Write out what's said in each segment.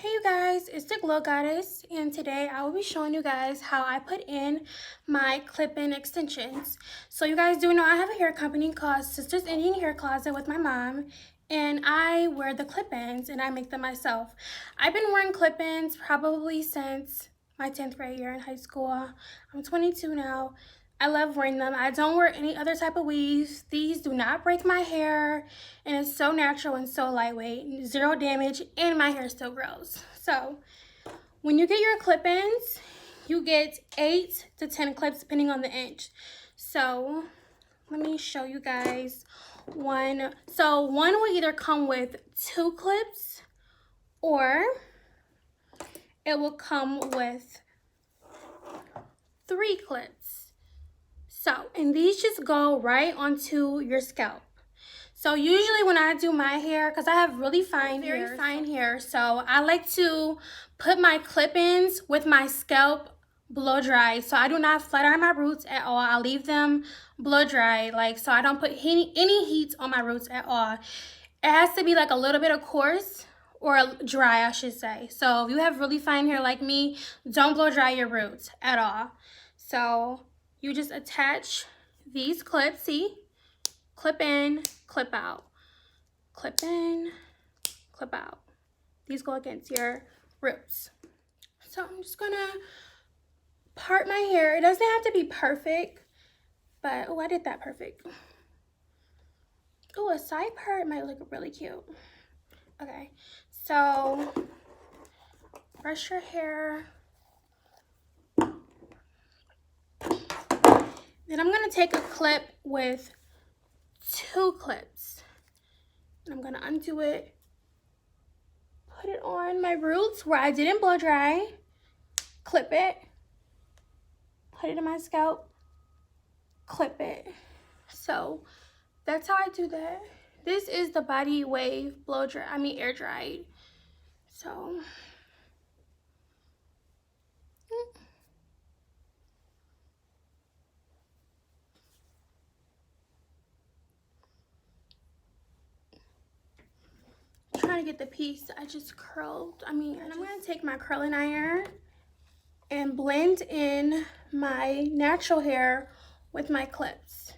Hey you guys, it's the Glow Goddess, and today I will be showing you guys how I put in my clip-in extensions. So you guys do know I have a hair company called Sisters Indian Hair Closet with my mom, and I wear the clip-ins and I make them myself. I've been wearing clip-ins probably since my 10th grade year in high school. I'm 22 now. I love wearing them. I don't wear any other type of weaves. These do not break my hair, and it's so natural and so lightweight, zero damage, and my hair still grows. So when you get your clip-ins, you get 8 to 10 clips depending on the inch. So let me show you guys one. So one will either come with 2 clips or it will come with 3 clips. So, and these just go right onto your scalp. So usually when I do my hair, because I have really fine hair, so I like to put my clip-ins with my scalp blow dry. So I do not flat iron my roots at all. I leave them blow dry, so I don't put any heat on my roots at all. It has to be like a little bit of coarse or dry, I should say. So if you have really fine hair like me, don't blow dry your roots at all. So you just attach these clips, see? Clip in, clip out. Clip in, clip out. These go against your roots. So I'm just gonna part my hair. It doesn't have to be perfect, but oh, I did that perfect. Oh, a side part might look really cute. Okay, so brush your hair. Then I'm gonna take a clip with 2 clips. And I'm gonna undo it, put it on my roots where I didn't blow dry, clip it, put it in my scalp, clip it. So that's how I do that. This is the Body Wave air dried. So trying to get the piece I just curled. And I'm gonna take my curling iron and blend in my natural hair with my clips.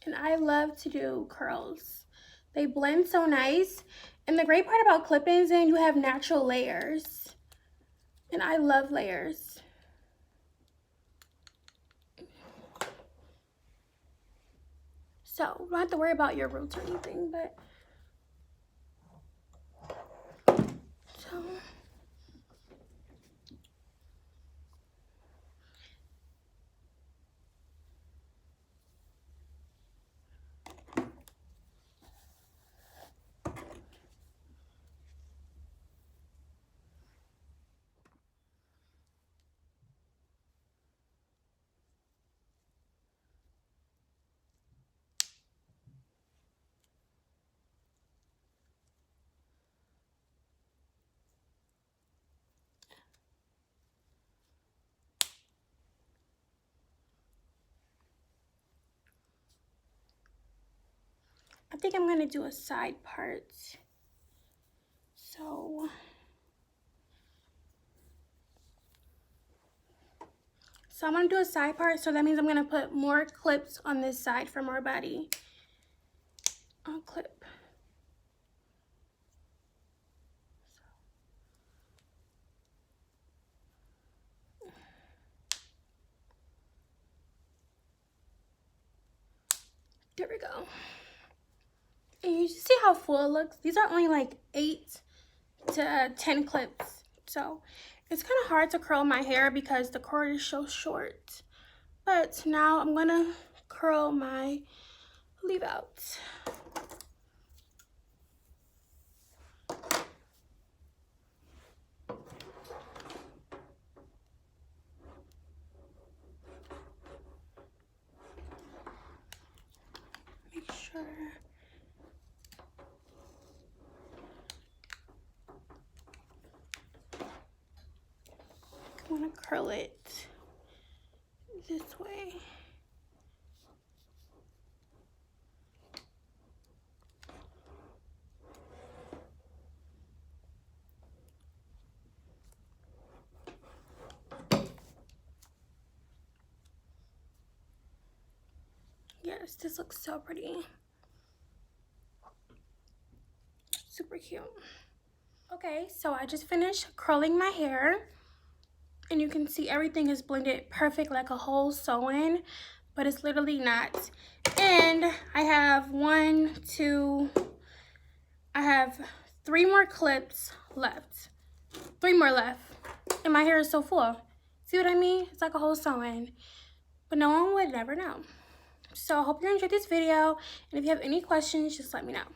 And I love to do curls. They blend so nice. And the great part about clip-ins is you have natural layers. And I love layers. So you don't have to worry about your roots or anything, but so I think I'm gonna do a side part. So I'm gonna do a side part, so that means I'm gonna put more clips on this side for more body. I'll clip. There we go. And you see how full it looks? These are only like 8 to 10 clips. So it's kind of hard to curl my hair because the cord is so short. But now I'm gonna curl my leave out. Make sure. I want to curl it this way. goodness, this looks so pretty. Super cute. Okay, so I just finished curling my hair. And you can see everything is blended perfect like a whole sew-in, but it's literally not. And I have I have 3 more clips left. 3 more left. And my hair is so full. See what I mean? It's like a whole sew-in. But no one would never know. So I hope you enjoyed this video. And if you have any questions, just let me know.